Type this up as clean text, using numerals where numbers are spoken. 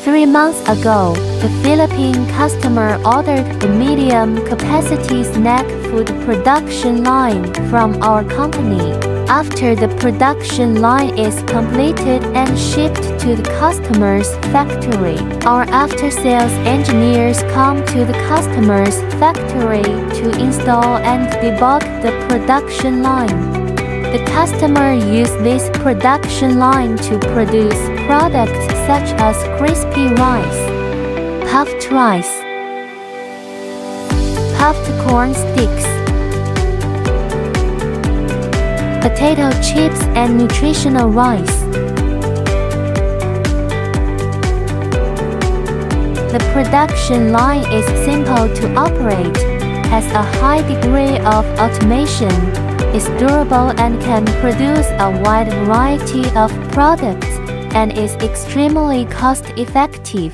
3 months ago, the Philippine customer ordered the medium-capacity snack food production line from our company. After the production line is completed and shipped to the customer's factory, our after-sales engineers come to the customer's factory to install and debug the production line. The customer uses this production line to produce products such as crispy rice, puffed rice, puffed corn sticks, potato chips and nutritional rice. The production line is simple to operate, has a high degree of automation, is durable and can produce a wide variety of products, and is extremely cost-effective.